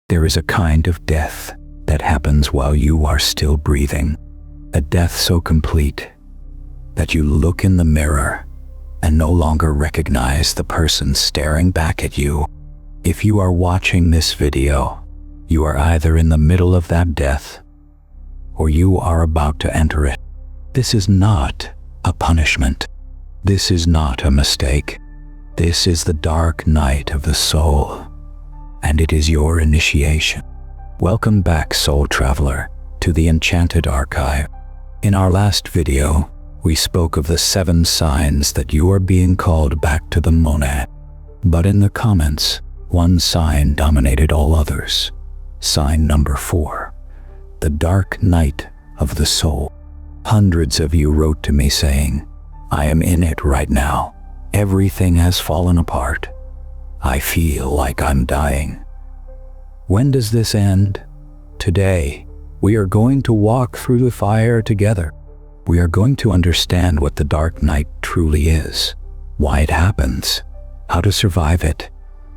There is a kind of death that happens while you are still breathing. A death so complete that you look in the mirror and no longer recognize the person staring back at you. If you are watching this video, you are either in the middle of that death or you are about to enter it. This is not a punishment. This is not a mistake. This is the dark night of the soul, and it is your initiation. Welcome back, soul traveler, to the Enchanted archive. In our last video, we spoke of the 7 signs that you are being called back to the monad. But in the comments, one sign dominated all others. Sign number 4, the dark night of the soul. Hundreds of you wrote to me saying, "I am in it right now. Everything has fallen apart. I feel like I'm dying." When does this end? Today, we are going to walk through the fire together. We are going to understand what the dark night truly is, why it happens, how to survive it,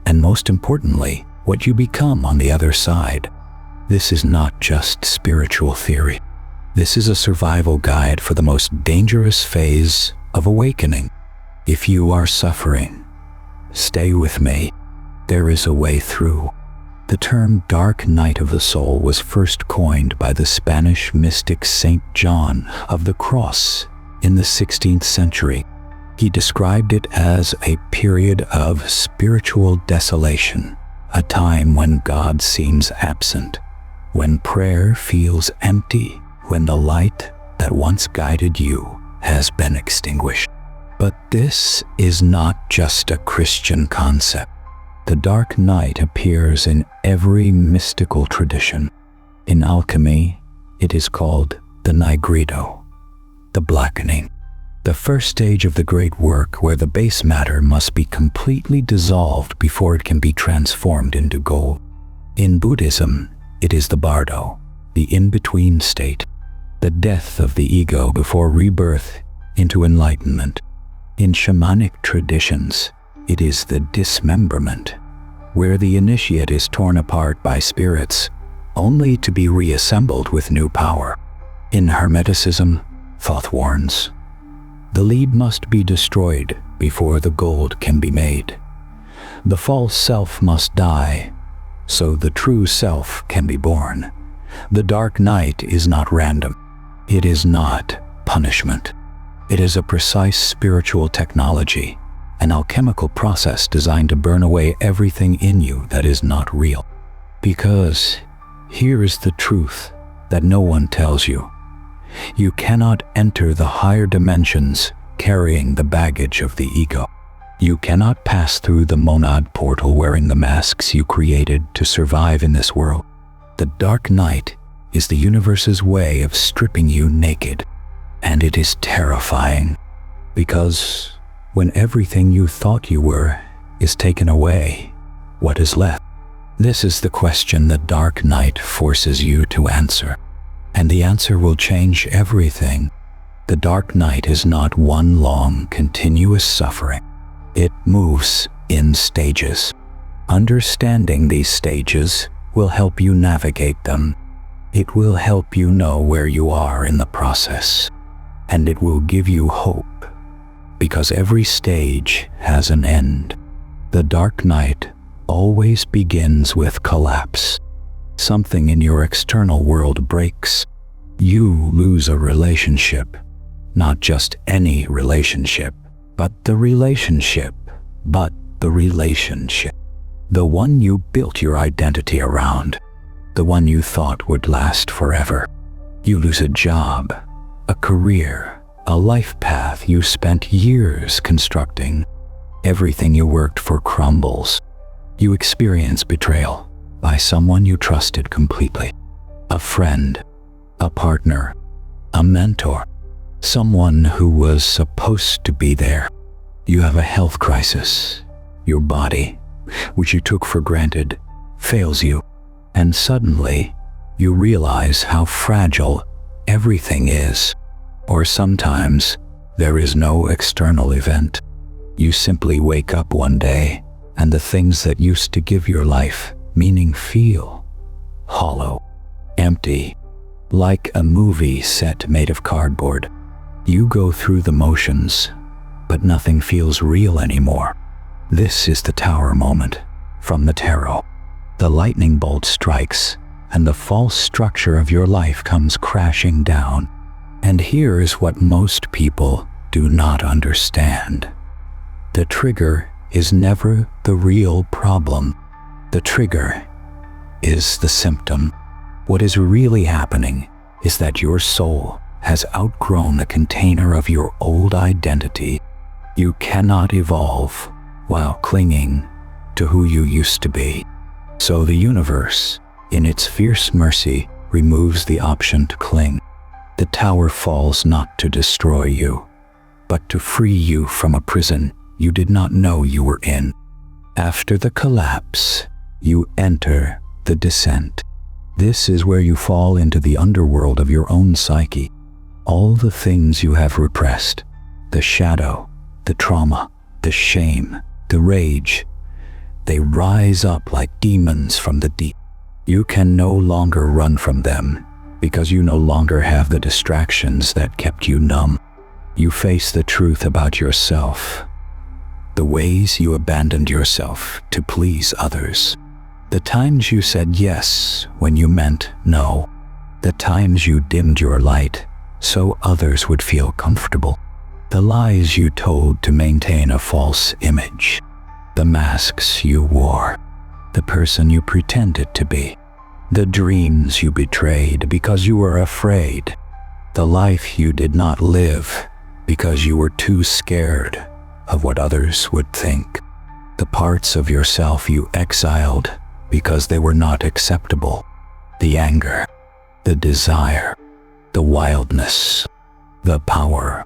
and most importantly, what you become on the other side. This is not just spiritual theory. This is a survival guide for the most dangerous phase of awakening. If you are suffering, stay with me. There is a way through. The term dark night of the soul was first coined by the Spanish mystic Saint John of the Cross in the 16th century. He described it as a period of spiritual desolation, a time when God seems absent, when prayer feels empty, when the light that once guided you has been extinguished. But this is not just a Christian concept. The dark night appears in every mystical tradition. In alchemy, it is called the Nigredo, the Blackening, the first stage of the great work where the base matter must be completely dissolved before it can be transformed into gold. In Buddhism, it is the Bardo, the in-between state, the death of the ego before rebirth into enlightenment. In shamanic traditions, it is the dismemberment, where the initiate is torn apart by spirits, only to be reassembled with new power. In Hermeticism, Thoth warns, the lead must be destroyed before the gold can be made. The false self must die, so the true self can be born. The dark night is not random. It is not punishment. It is a precise spiritual technology, an alchemical process designed to burn away everything in you that is not real. Because here is the truth that no one tells you. You cannot enter the higher dimensions carrying the baggage of the ego. You cannot pass through the monad portal wearing the masks you created to survive in this world. The dark night is the universe's way of stripping you naked. And it is terrifying, because when everything you thought you were is taken away, what is left? This is the question the dark night forces you to answer, and the answer will change everything. The dark night is not one long, continuous suffering. It moves in stages. Understanding these stages will help you navigate them. It will help you know where you are in the process. And it will give you hope, because every stage has an end. The dark night always begins with collapse. Something in your external world breaks. You lose a relationship, not just any relationship, but the relationship, the one you built your identity around, the one you thought would last forever. You lose a job, a career, a life path you spent years constructing. Everything you worked for crumbles. You experience betrayal by someone you trusted completely. A friend, a partner, a mentor, someone who was supposed to be there. You have a health crisis. Your body, which you took for granted, fails you. And suddenly, you realize how fragile everything is. Or sometimes, there is no external event. You simply wake up one day, and the things that used to give your life meaning feel hollow, empty, like a movie set made of cardboard. You go through the motions, but nothing feels real anymore. This is the tower moment from the tarot. The lightning bolt strikes, and the false structure of your life comes crashing down. And here is what most people do not understand. The trigger is never the real problem. The trigger is the symptom. What is really happening is that your soul has outgrown the container of your old identity. You cannot evolve while clinging to who you used to be. So the universe, in its fierce mercy, removes the option to cling. The tower falls not to destroy you, but to free you from a prison you did not know you were in. After the collapse, you enter the descent. This is where you fall into the underworld of your own psyche. All the things you have repressed, the shadow, the trauma, the shame, the rage, they rise up like demons from the deep. You can no longer run from them because you no longer have the distractions that kept you numb. You face the truth about yourself, the ways you abandoned yourself to please others, the times you said yes when you meant no, the times you dimmed your light so others would feel comfortable, the lies you told to maintain a false image, the masks you wore, the person you pretended to be, the dreams you betrayed because you were afraid, the life you did not live because you were too scared of what others would think, the parts of yourself you exiled because they were not acceptable, the anger, the desire, the wildness, the power.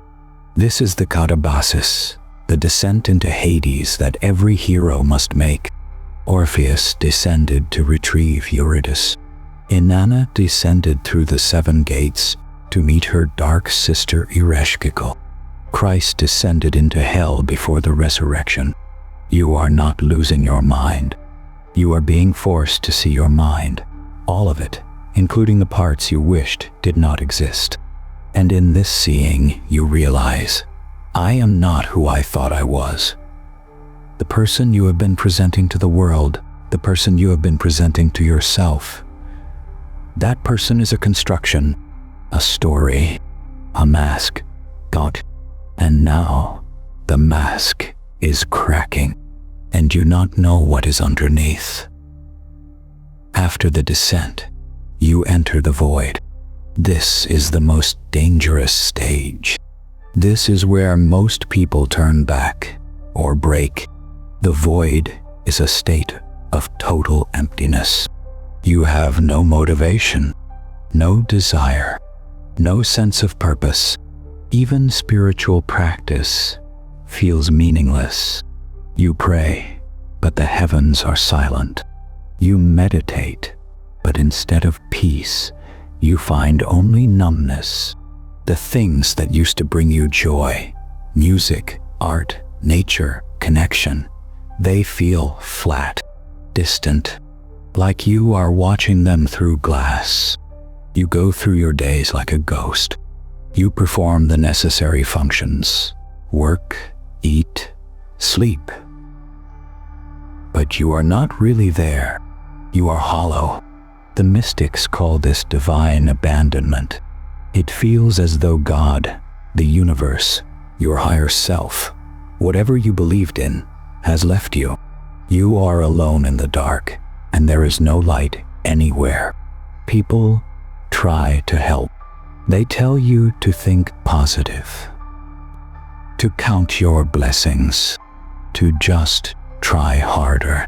This is the katabasis, the descent into Hades that every hero must make. Orpheus descended to retrieve Eurydice. Inanna descended through the 7 gates to meet her dark sister Ereshkigal. Christ descended into hell before the resurrection. You are not losing your mind. You are being forced to see your mind, all of it, including the parts you wished did not exist. And in this seeing, you realize, I am not who I thought I was. The person you have been presenting to the world, the person you have been presenting to yourself, that person is a construction, a story, a mask, God. And now, the mask is cracking, and you not know what is underneath. After the descent, you enter the void. This is the most dangerous stage. This is where most people turn back or break. The void is a state of total emptiness. You have no motivation, no desire, no sense of purpose. Even spiritual practice feels meaningless. You pray, but the heavens are silent. You meditate, but instead of peace, you find only numbness. The things that used to bring you joy, music, art, nature, connection, they feel flat, distant, like you are watching them through glass. You go through your days like a ghost. You perform the necessary functions, work, eat, sleep. But you are not really there. You are hollow. The mystics call this divine abandonment. It feels as though God, the universe, your higher self, whatever you believed in, has left you. You are alone in the dark, and there is no light anywhere. People try to help. They tell you to think positive, to count your blessings, to just try harder.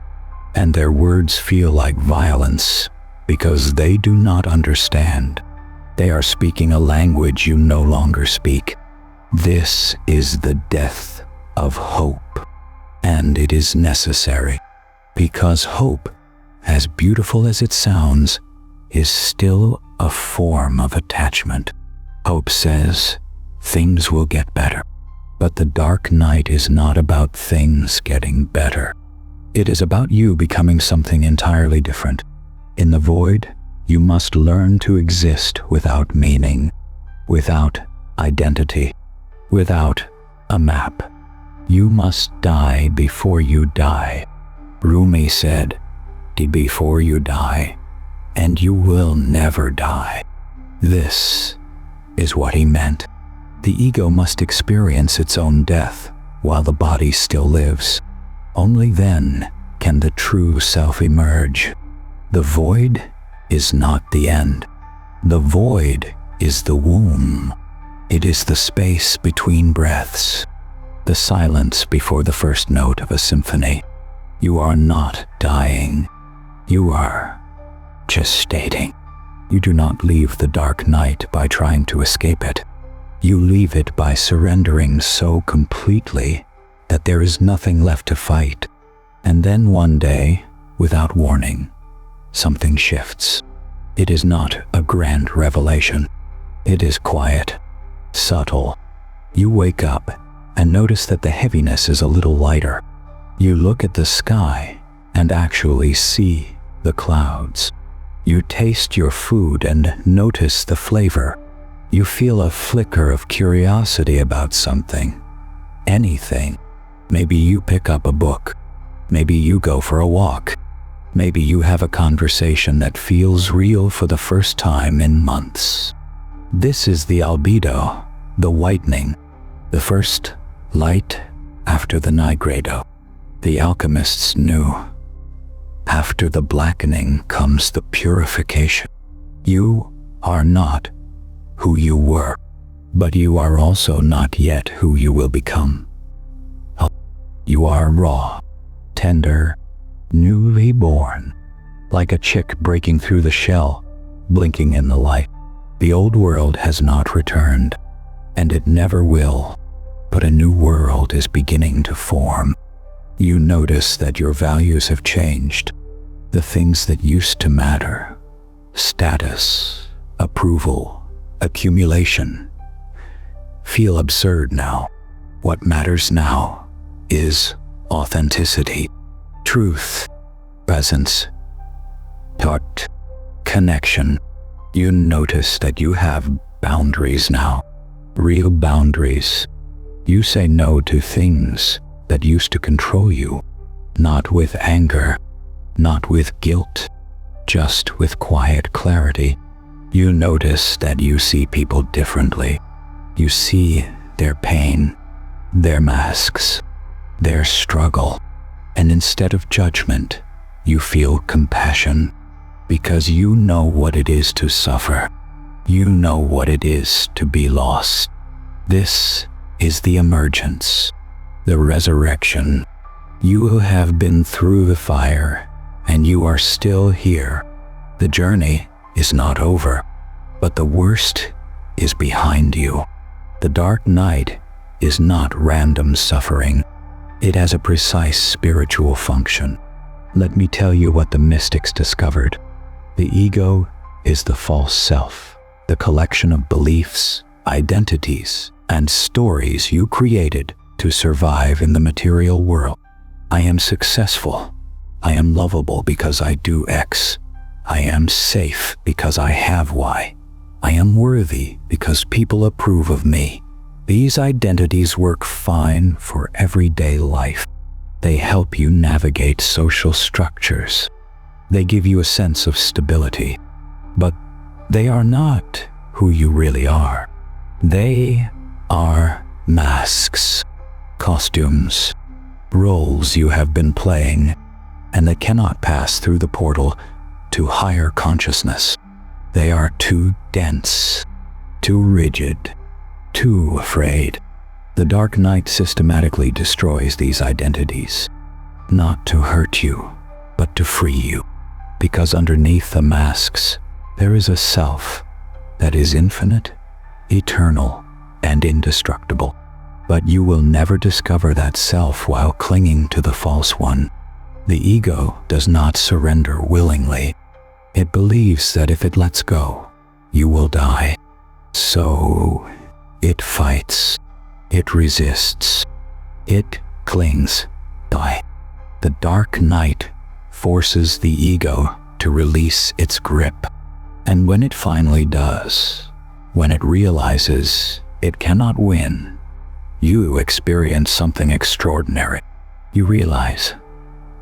And their words feel like violence because they do not understand. They are speaking a language you no longer speak. This is the death of hope, and it is necessary because hope, as beautiful as it sounds, is still a form of attachment. Hope says things will get better, but the dark night is not about things getting better. It is about you becoming something entirely different. In the void, You must learn to exist without meaning, without identity, without a map. You must die before you die. Rumi said, "Die before you die, and you will never die." This is what he meant. The ego must experience its own death while the body still lives. Only then can the true self emerge. The void is not the end. The void is the womb. It is the space between breaths, the silence before the first note of a symphony. You are not dying. You are gestating. You do not leave the dark night by trying to escape it. You leave it by surrendering so completely that there is nothing left to fight. And then one day, without warning, something shifts. It is not a grand revelation. It is quiet, subtle. You wake up and notice that the heaviness is a little lighter. You look at the sky and actually see the clouds. You taste your food and notice the flavor. You feel a flicker of curiosity about something, anything. Maybe you pick up a book. Maybe you go for a walk. Maybe you have a conversation that feels real for the first time in months. This is the albedo, the whitening, the first light after the Nigredo. The alchemists knew. After the blackening comes the purification. You are not who you were, but you are also not yet who you will become. You are raw, tender, newly born, like a chick breaking through the shell, blinking in the light. The old world has not returned, and it never will, but a new world is beginning to form. You notice that your values have changed. The things that used to matter, status, approval, accumulation, feel absurd now. What matters now is authenticity, truth, presence, heart, connection. You notice that you have boundaries now, real boundaries. You say no to things that used to control you, not with anger, not with guilt, just with quiet clarity. You notice that you see people differently. You see their pain, their masks, their struggle, and instead of judgment, you feel compassion, because you know what it is to suffer. You know what it is to be lost. This is the emergence, the resurrection. You have been through the fire, and you are still here. The journey is not over, but the worst is behind you. The dark night is not random suffering. It has a precise spiritual function. Let me tell you what the mystics discovered. The ego is the false self, the collection of beliefs, identities, and stories you created to survive in the material world. I am successful. I am lovable because I do X. I am safe because I have Y. I am worthy because people approve of me. These identities work fine for everyday life. They help you navigate social structures. They give you a sense of stability. But they are not who you really are. They are masks, costumes, roles you have been playing, and they cannot pass through the portal to higher consciousness. They are too dense, too rigid, too afraid. The dark night systematically destroys these identities, not to hurt you, but to free you. Because underneath the masks, there is a self that is infinite, eternal, and indestructible. But you will never discover that self while clinging to the false one. The ego does not surrender willingly. It believes that if it lets go, you will die. So it fights, it resists, it clings, die. The dark night forces the ego to release its grip. And when it finally does, when it realizes it cannot win, you experience something extraordinary. You realize,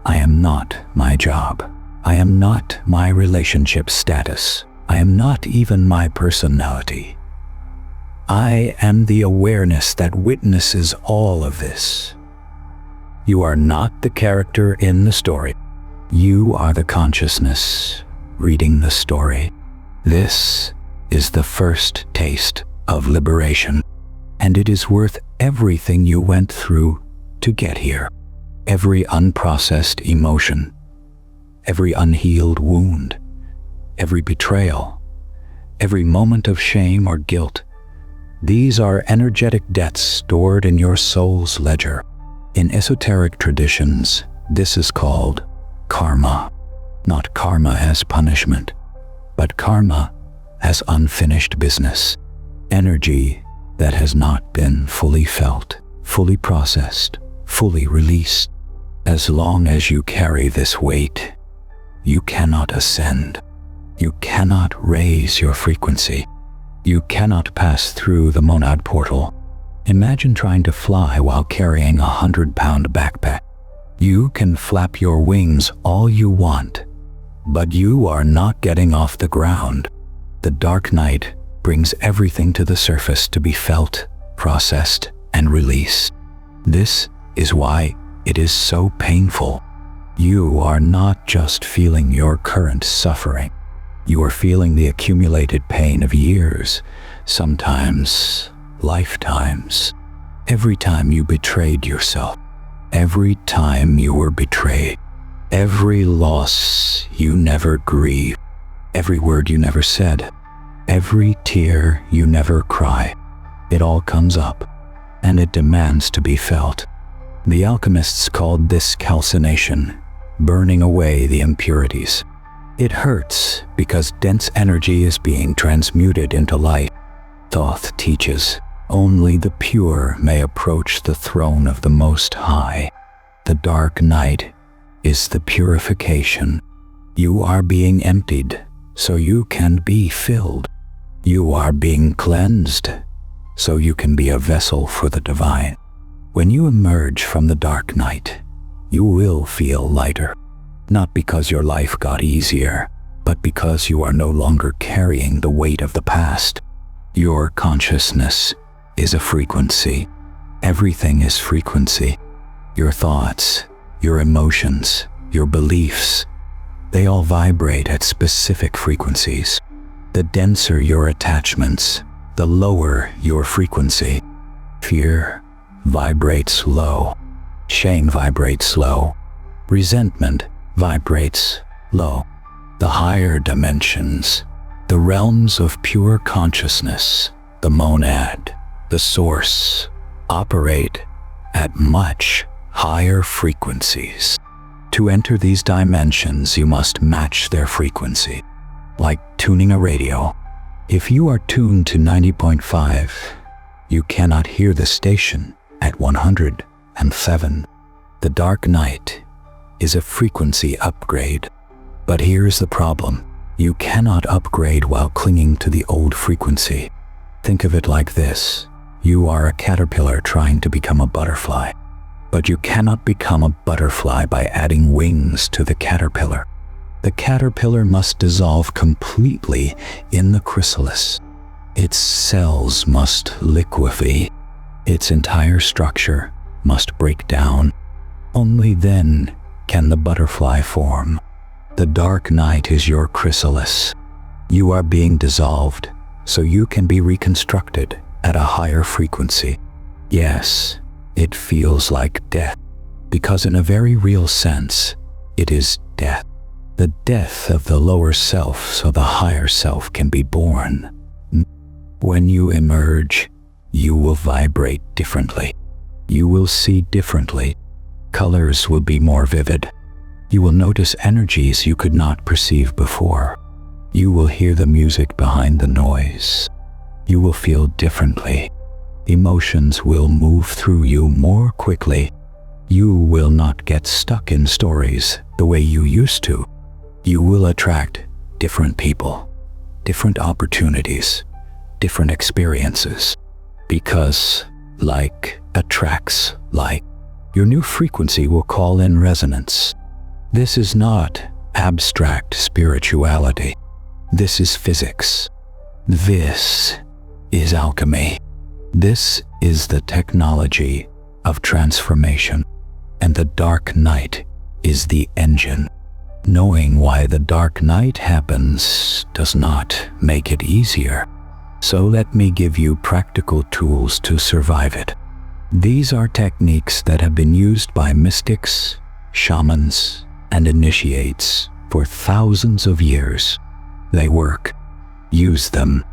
I am not my job. I am not my relationship status. I am not even my personality. I am the awareness that witnesses all of this. You are not the character in the story. You are the consciousness reading the story. This is the first taste of liberation, and it is worth everything you went through to get here. Every unprocessed emotion, every unhealed wound, every betrayal, every moment of shame or guilt. These are energetic debts stored in your soul's ledger. In esoteric traditions, this is called karma. Not karma as punishment, but karma as unfinished business. Energy that has not been fully felt, fully processed, fully released. As long as you carry this weight, you cannot ascend. You cannot raise your frequency. You cannot pass through the monad portal. Imagine trying to fly while carrying a 100-pound backpack. You can flap your wings all you want, but you are not getting off the ground. The dark night brings everything to the surface to be felt, processed, and released. This is why it is so painful. You are not just feeling your current suffering. You are feeling the accumulated pain of years, sometimes lifetimes. Every time you betrayed yourself, every time you were betrayed, every loss you never grieved, every word you never said, every tear you never cried, it all comes up, and it demands to be felt. The alchemists called this calcination, burning away the impurities. It hurts because dense energy is being transmuted into light. Thoth teaches, only the pure may approach the throne of the Most High. The dark night is the purification. You are being emptied so you can be filled. You are being cleansed so you can be a vessel for the divine. When you emerge from the dark night, you will feel lighter. Not because your life got easier, but because you are no longer carrying the weight of the past. Your consciousness is a frequency. Everything is frequency. Your thoughts, your emotions, your beliefs, they all vibrate at specific frequencies. The denser your attachments, the lower your frequency. Fear vibrates low. Shame vibrates low. Resentment vibrates low. The higher dimensions, the realms of pure consciousness, the monad, the source, operate at much higher frequencies. To enter these dimensions, you must match their frequency. Like tuning a radio. If you are tuned to 90.5, you cannot hear the station at 107. The dark night is a frequency upgrade. But here's the problem. You cannot upgrade while clinging to the old frequency. Think of it like this. You are a caterpillar trying to become a butterfly. But you cannot become a butterfly by adding wings to the caterpillar. The caterpillar must dissolve completely in the chrysalis. Its cells must liquefy. Its entire structure must break down. Only then can the butterfly form. The dark night is your chrysalis. You are being dissolved so you can be reconstructed at a higher frequency. Yes, it feels like death, because in a very real sense, it is death. The death of the lower self so the higher self can be born. When you emerge, you will vibrate differently. You will see differently. Colors will be more vivid. You will notice energies you could not perceive before. You will hear the music behind the noise. You will feel differently. Emotions will move through you more quickly. You will not get stuck in stories the way you used to. You will attract different people, different opportunities, different experiences. Because like attracts like, your new frequency will call in resonance. This is not abstract spirituality. This is physics. This is alchemy. This is the technology of transformation. And the dark night is the engine. Knowing why the dark night happens does not make it easier. So let me give you practical tools to survive it. These are techniques that have been used by mystics, shamans, and initiates for thousands of years. They work. Use them.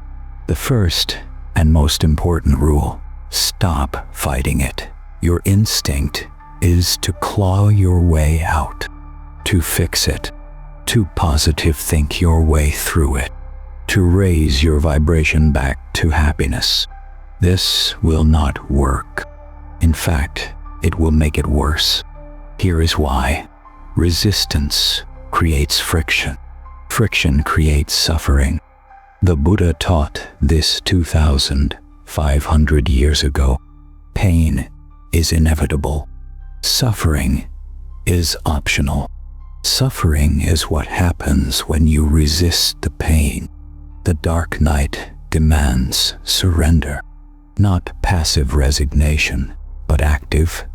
The first and most important rule: stop fighting it. Your instinct is to claw your way out, to fix it, to positive think your way through it, to raise your vibration back to happiness. This will not work. In fact, it will make it worse. Here is why. Resistance creates friction. Friction creates suffering. The Buddha taught this 2,500 years ago. Pain is inevitable. Suffering is optional. Suffering is what happens when you resist the pain. The dark night demands surrender, not passive resignation, but active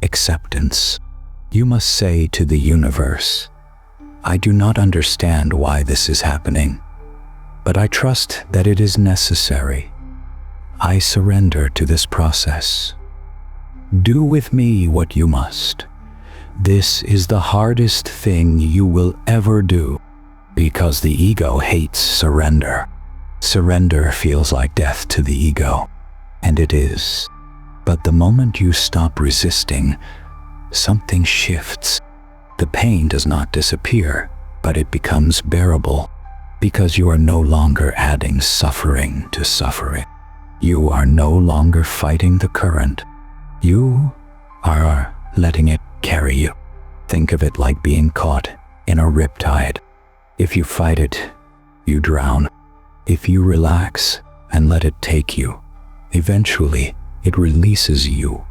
acceptance. You must say to the universe, I do not understand why this is happening, but I trust that it is necessary. I surrender to this process. Do with me what you must. This is the hardest thing you will ever do, because the ego hates surrender. Surrender feels like death to the ego, and it is. But the moment you stop resisting, something shifts. The pain does not disappear, but it becomes bearable, because you are no longer adding suffering to suffering. You are no longer fighting the current. You are letting it carry you. Think of it like being caught in a riptide. If you fight it, you drown. If you relax and let it take you, eventually it releases you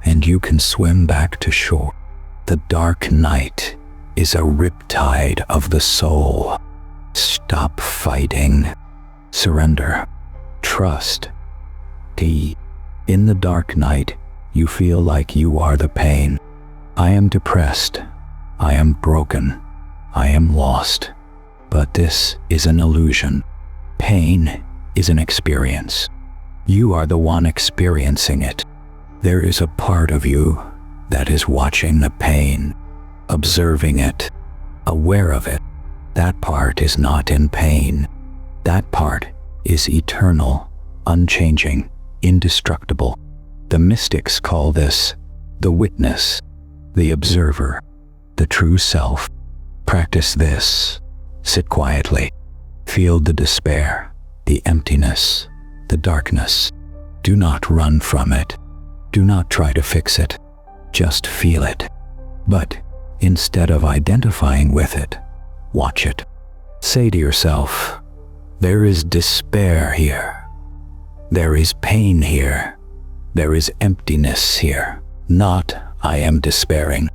and you can swim back to shore. The dark night is a riptide of the soul. Stop fighting. Surrender. Trust. In the dark night, you feel like you are the pain. I am depressed. I am broken. I am lost. But this is an illusion. Pain is an experience. You are the one experiencing it. There is a part of you that is watching the pain, observing it, aware of it. That part is not in pain. That part is eternal, unchanging, indestructible. The mystics call this the witness, the observer, the true self. Practice this. Sit quietly. Feel the despair, the emptiness, the darkness. Do not run from it. Do not try to fix it. Just feel it. But instead of identifying with it, watch it. Say to yourself, there is despair here. There is pain here. There is emptiness here. Not I am despairing,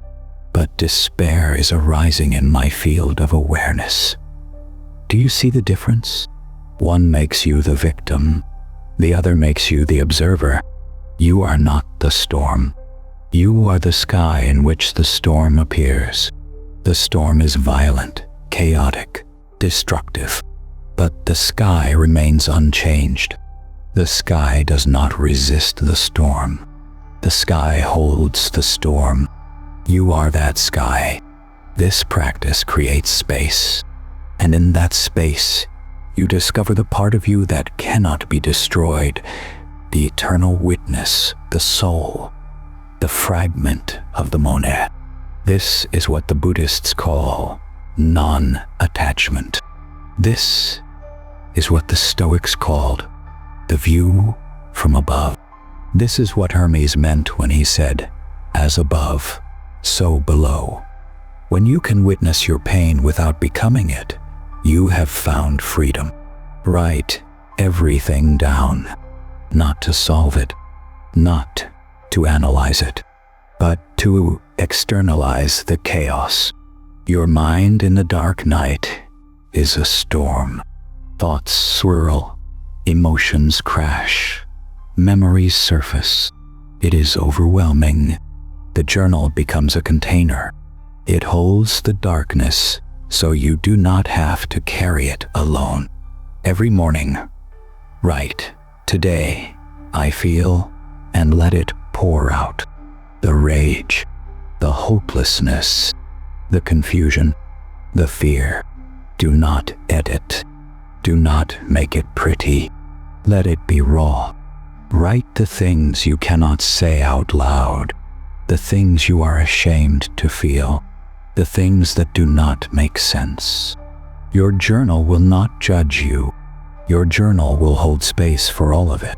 but despair is arising in my field of awareness. Do you see the difference? One makes you the victim. The other makes you the observer. You are not the storm. You are the sky in which the storm appears. The storm is violent, chaotic, destructive, but the sky remains unchanged. The sky does not resist the storm. The sky holds the storm. You are that sky. This practice creates space, and in that space, you discover the part of you that cannot be destroyed, the eternal witness, the soul, the fragment of the monad. This is what the Buddhists call non-attachment. This is what the Stoics called the view from above. This is what Hermes meant when he said, as above, so below. When you can witness your pain without becoming it, you have found freedom. Write everything down, not to solve it, not to analyze it, but to externalize the chaos. Your mind in the dark night is a storm. Thoughts swirl, emotions crash, memories surface. It is overwhelming. The journal becomes a container. It holds the darkness so you do not have to carry it alone. Every morning, write, "Today I feel," and let it pour out. The rage, the hopelessness, the confusion, the fear. Do not edit. Do not make it pretty. Let it be raw. Write the things you cannot say out loud, the things you are ashamed to feel, the things that do not make sense. Your journal will not judge you. Your journal will hold space for all of it.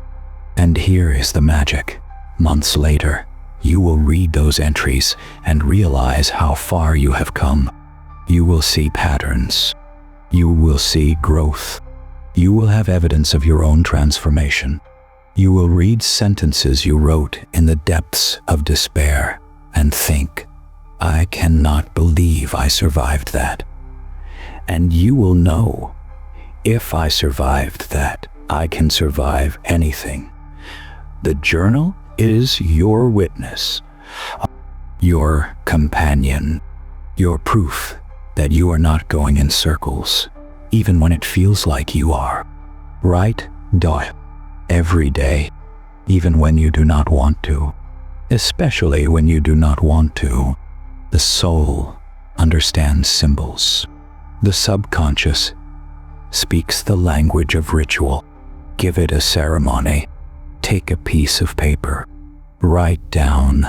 And here is the magic. Months later, you will read those entries and realize how far you have come. You will see patterns. You will see growth. You will have evidence of your own transformation. You will read sentences you wrote in the depths of despair and think, "I cannot believe I survived that." And you will know, if I survived that, I can survive anything. The journal is your witness, your companion, your proof that you are not going in circles, even when it feels like you are. Write every day, even when you do not want to, especially when you do not want to. The soul understands symbols. The subconscious speaks the language of ritual. Give it a ceremony. Take a piece of paper. Write down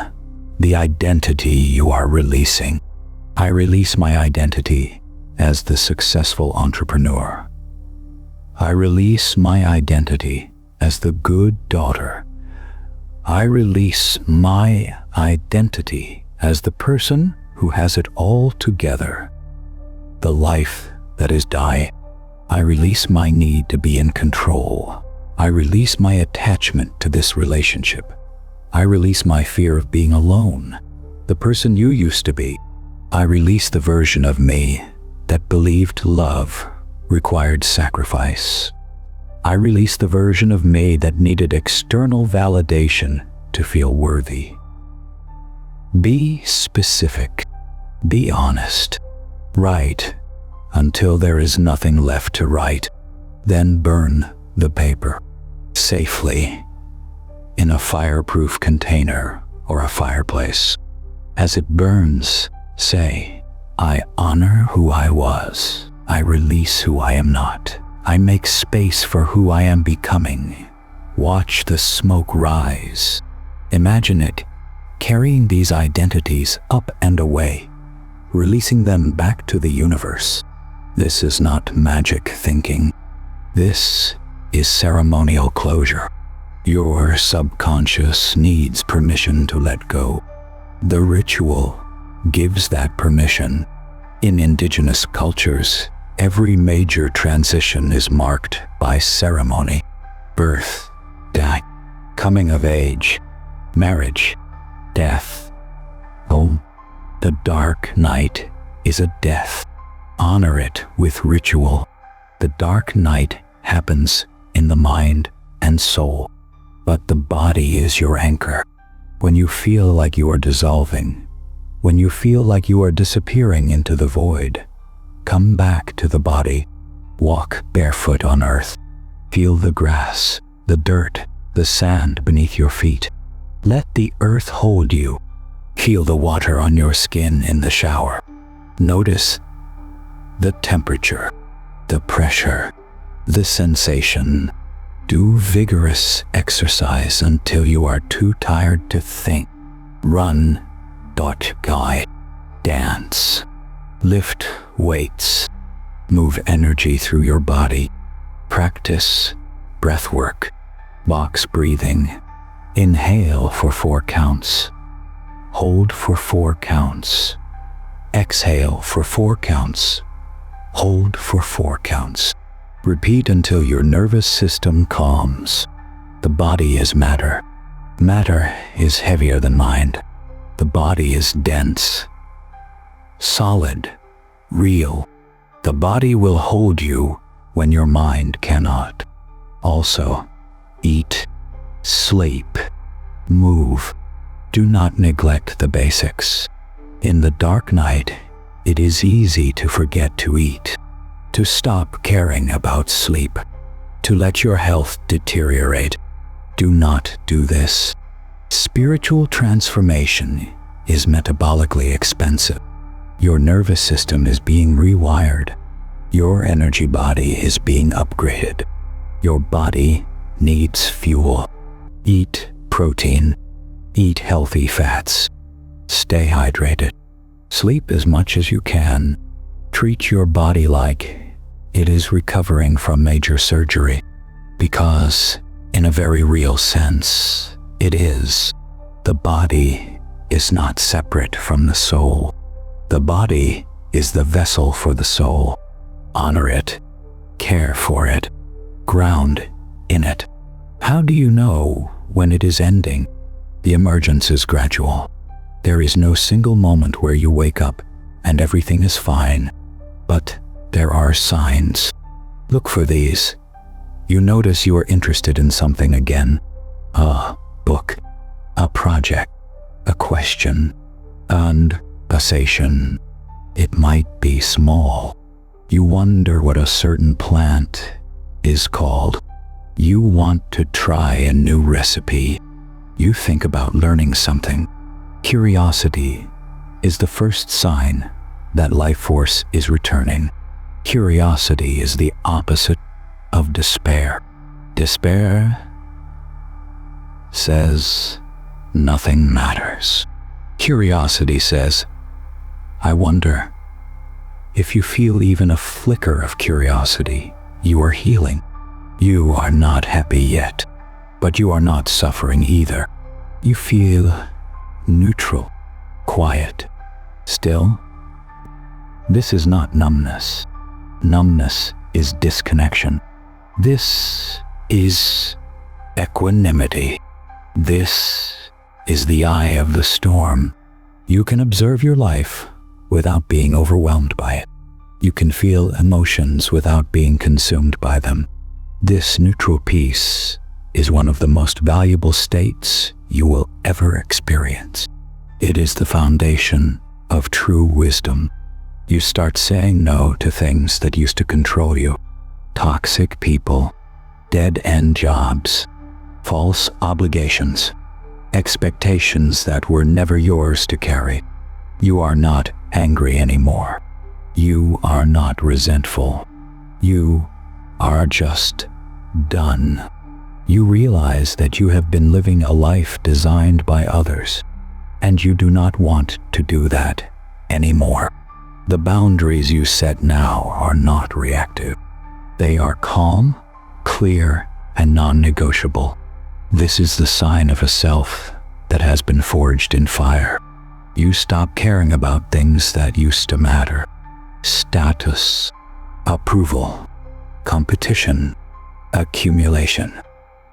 the identity you are releasing. I release my identity as the successful entrepreneur. I release my identity as the good daughter. I release my identity as the person who has it all together. The life that is dying. I release my need to be in control. I release my attachment to this relationship. I release my fear of being alone, the person you used to be. I release the version of me that believed love required sacrifice. I release the version of me that needed external validation to feel worthy. Be specific. Be honest. Write until there is nothing left to write. Then burn the paper safely in a fireproof container or a fireplace. As it burns, say, "I honor who I was. I release who I am not. I make space for who I am becoming." Watch the smoke rise. Imagine it carrying these identities up and away, releasing them back to the universe. This is not magic thinking. This is ceremonial closure. Your subconscious needs permission to let go. The ritual gives that permission. In indigenous cultures, every major transition is marked by ceremony. Birth, death, coming of age, marriage, death. Oh, the dark night is a death. Honor it with ritual. The dark night happens in the mind and soul, but the body is your anchor. When you feel like you are dissolving, when you feel like you are disappearing into the void, come back to the body. Walk barefoot on earth. Feel the grass, the dirt, the sand beneath your feet. Let the earth hold you. Feel the water on your skin in the shower. Notice the temperature, the pressure, the sensation. Do vigorous exercise until you are too tired to think. Run, guide, dance, lift weights, move energy through your body. Practice breath work, box breathing. Inhale for 4 counts. Hold for 4 counts. Exhale for 4 counts. Hold for 4 counts. Repeat until your nervous system calms. The body is matter. Matter is heavier than mind. The body is dense, solid, real. The body will hold you when your mind cannot. Also, eat, sleep, move. Do not neglect the basics. In the dark night, it is easy to forget to eat, to stop caring about sleep, to let your health deteriorate. Do not do this. Spiritual transformation is metabolically expensive. Your nervous system is being rewired. Your energy body is being upgraded. Your body needs fuel. Eat protein. Eat healthy fats. Stay hydrated. Sleep as much as you can. Treat your body like it is recovering from major surgery, because in a very real sense, it is. The body is not separate from the soul. The body is the vessel for the soul. Honor it. Care for it. Ground in it. How do you know when it is ending? The emergence is gradual. There is no single moment where you wake up and everything is fine. But there are signs. Look for these. You notice you are interested in something again. A book, a project, a question, and a sensation. It might be small. You wonder what a certain plant is called. You want to try a new recipe. You think about learning something. Curiosity is the first sign that life force is returning. Curiosity is the opposite of despair. Despair says nothing matters. Curiosity says, I wonder. If you feel even a flicker of curiosity, you are healing. You are not happy yet, but you are not suffering either. You feel neutral, quiet, still. This is not numbness. Numbness is disconnection. This is equanimity. This is the eye of the storm. You can observe your life without being overwhelmed by it. You can feel emotions without being consumed by them. This neutral peace is one of the most valuable states you will ever experience. It is the foundation of true wisdom. You start saying no to things that used to control you. Toxic people, dead-end jobs, false obligations, expectations that were never yours to carry. You are not angry anymore. You are not resentful. You are just done. You realize that you have been living a life designed by others, and you do not want to do that anymore. The boundaries you set now are not reactive. They are calm, clear, and non-negotiable. This is the sign of a self that has been forged in fire. You stop caring about things that used to matter. Status, approval, competition, accumulation.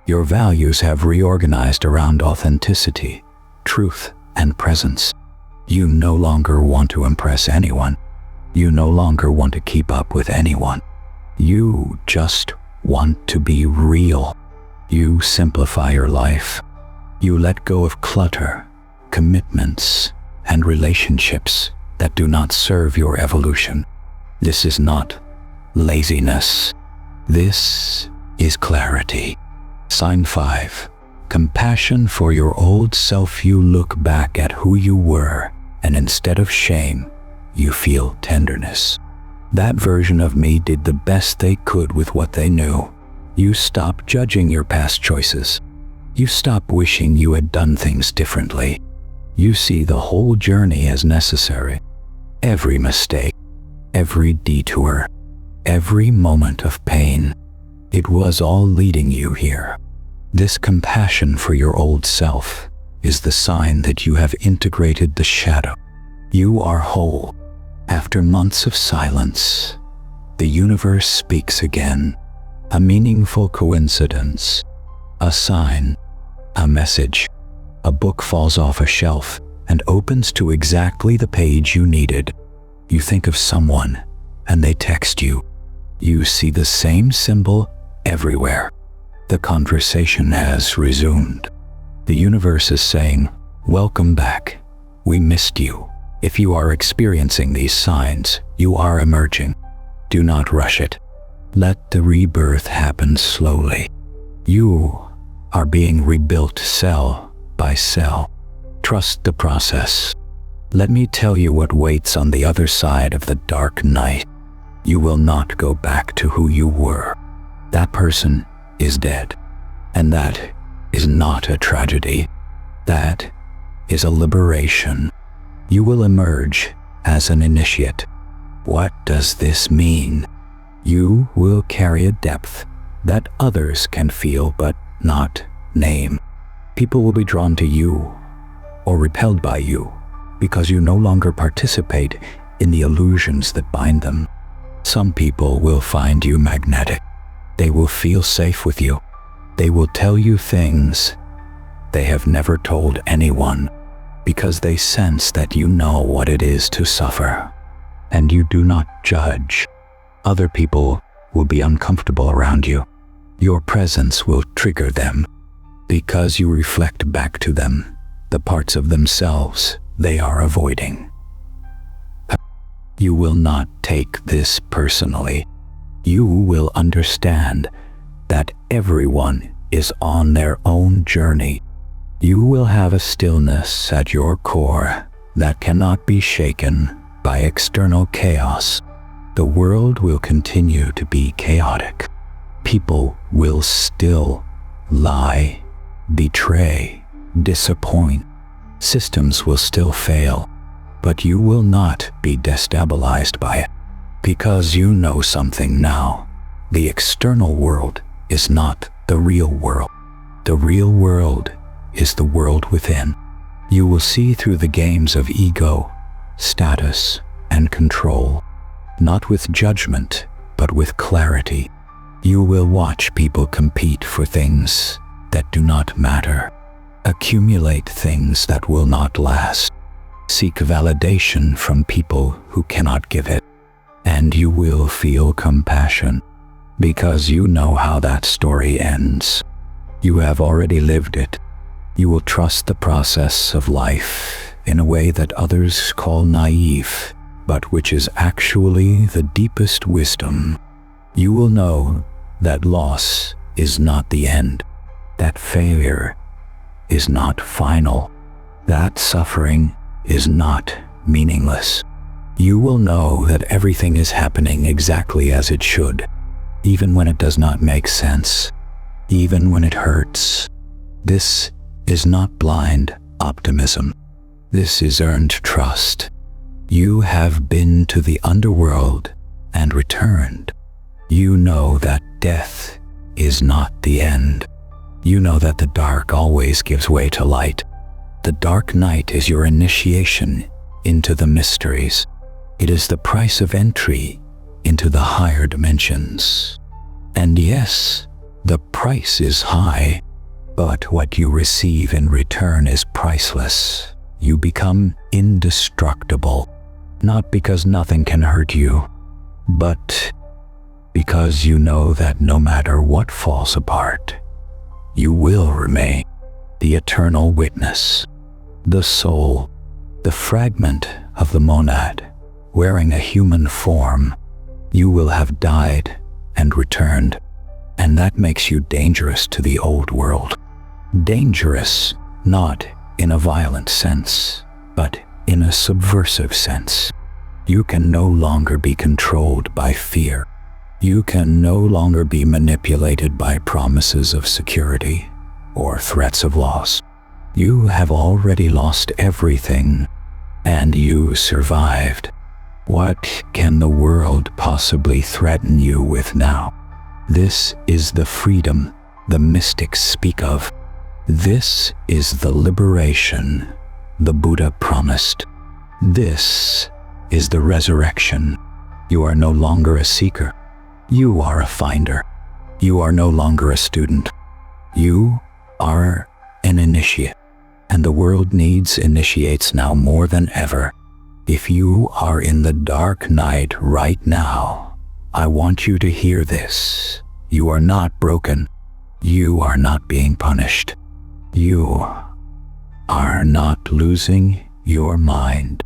Your values have reorganized around authenticity, truth, and presence. You no longer want to impress anyone. You no longer want to keep up with anyone. You just want to be real. You simplify your life. You let go of clutter, commitments, and relationships that do not serve your evolution. This is not laziness. This is clarity. Sign 5. Compassion for your old self. You look back at who you were, and instead of shame, you feel tenderness. That version of me did the best they could with what they knew. You stop judging your past choices. You stop wishing you had done things differently. You see the whole journey as necessary. Every mistake, every detour, every moment of pain, it was all leading you here. This compassion for your old self is the sign that you have integrated the shadow. You are whole. After months of silence, the universe speaks again. a meaningful coincidence, a sign, a message. A book falls off a shelf and opens to exactly the page you needed. You think of someone and they text you. You see the same symbol everywhere. The conversation has resumed. The universe is saying, "Welcome back. We missed you." If you are experiencing these signs, you are emerging. Do not rush it. Let the rebirth happen slowly. You are being rebuilt cell by cell. Trust the process. Let me tell you what waits on the other side of the dark night. You will not go back to who you were. That person is dead. And that is not a tragedy. That is a liberation. You will emerge as an initiate. What does this mean? You will carry a depth that others can feel but not name. People will be drawn to you or repelled by you because you no longer participate in the illusions that bind them. Some people will find you magnetic. They will feel safe with you. They will tell you things they have never told anyone because they sense that you know what it is to suffer. And you do not judge. Other people will be uncomfortable around you. Your presence will trigger them because you reflect back to them the parts of themselves they are avoiding. You will not take this personally. You will understand that everyone is on their own journey. You will have a stillness at your core that cannot be shaken by external chaos. The world will continue to be chaotic. People will still lie, betray, disappoint. Systems will still fail, but you will not be destabilized by it because you know something now. The external world is not the real world. The real world is the world within. You will see through the games of ego, status, and control, not with judgment, but with clarity. You will watch people compete for things that do not matter, accumulate things that will not last, seek validation from people who cannot give it, and you will feel compassion because you know how that story ends. You have already lived it. You will trust the process of life in a way that others call naive, but which is actually the deepest wisdom. You will know that loss is not the end, that failure is not final, that suffering is not meaningless. You will know that everything is happening exactly as it should, even when it does not make sense, even when it hurts. This is not blind optimism. This is earned trust. You have been to the underworld and returned. You know that death is not the end. You know that the dark always gives way to light. The dark night is your initiation into the mysteries. It is the price of entry into the higher dimensions. And yes, the price is high, but what you receive in return is priceless. You become indestructible, not because nothing can hurt you, but because you know that no matter what falls apart, you will remain the eternal witness, the soul, the fragment of the monad, wearing a human form. You will have died and returned, and that makes you dangerous to the old world. Dangerous not in a violent sense, but in a subversive sense. You can no longer be controlled by fear. You can no longer be manipulated by promises of security or threats of loss. You have already lost everything, and you survived. What can the world possibly threaten you with now? This is the freedom the mystics speak of. This is the liberation the Buddha promised. This is the resurrection. You are no longer a seeker. You are a finder. You are no longer a student. You are an initiate, and the world needs initiates now more than ever. If you are in the dark night right now, I want you to hear this. You are not broken. You are not being punished. You are not losing your mind.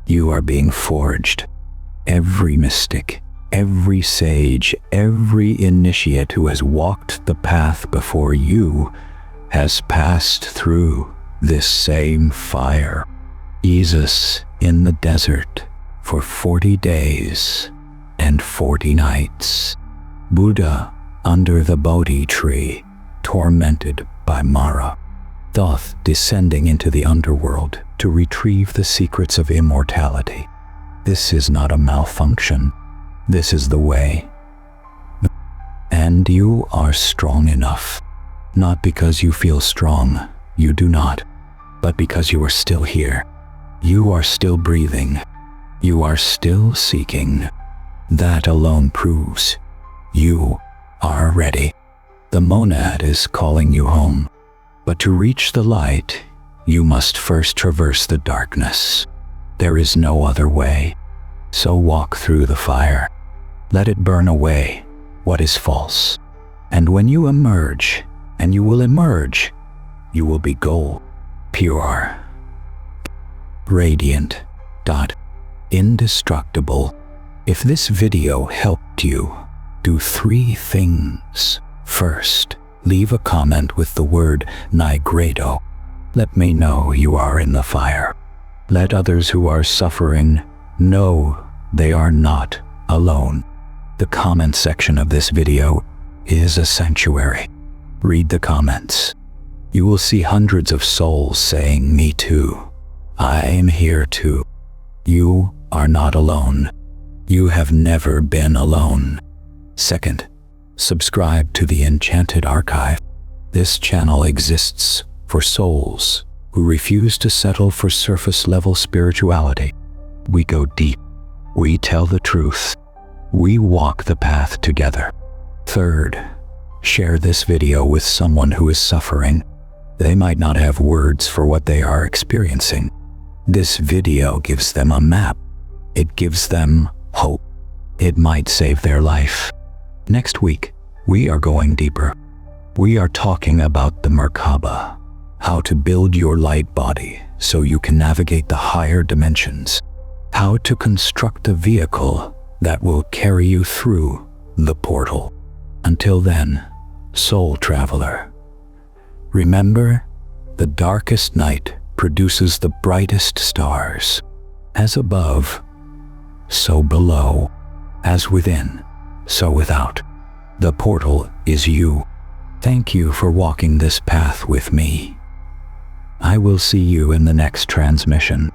You are being forged. Every mystic, every sage, every initiate who has walked the path before you has passed through this same fire. Jesus in the desert for 40 days and 40 nights. Buddha under the Bodhi tree, tormented by Mara. Thoth descending into the underworld to retrieve the secrets of immortality. This is not a malfunction. This is the way. And you are strong enough. Not because you feel strong, you do not, but because you are still here. You are still breathing. You are still seeking. That alone proves you are ready. The monad is calling you home. But to reach the light, you must first traverse the darkness. There is no other way. So walk through the fire. Let it burn away what is false. And when you emerge, and you will emerge, you will be gold, pure, radiant, indestructible. If this video helped you, do 3 things. First, leave a comment with the word Nigredo. Let me know you are in the fire. Let others who are suffering know they are not alone. The comment section of this video is a sanctuary. Read the comments. You will see hundreds of souls saying, "Me too. I am here too." You are not alone. You have never been alone. Second, subscribe to the Enchanted archive. This channel exists for souls who refuse to settle for surface-level spirituality. We go deep. We tell the truth. We walk the path together. Third, share this video with someone who is suffering. They might not have words for what they are experiencing. This video gives them a map. It gives them hope. It might save their life. Next week, we are going deeper. We are talking about the Merkaba, how to build your light body so you can navigate the higher dimensions, how to construct a vehicle that will carry you through the portal. Until then, soul traveler, remember, the darkest night produces the brightest stars. As above, so below. As within, so without. The portal is you. Thank you for walking this path with me. I will see you in the next transmission.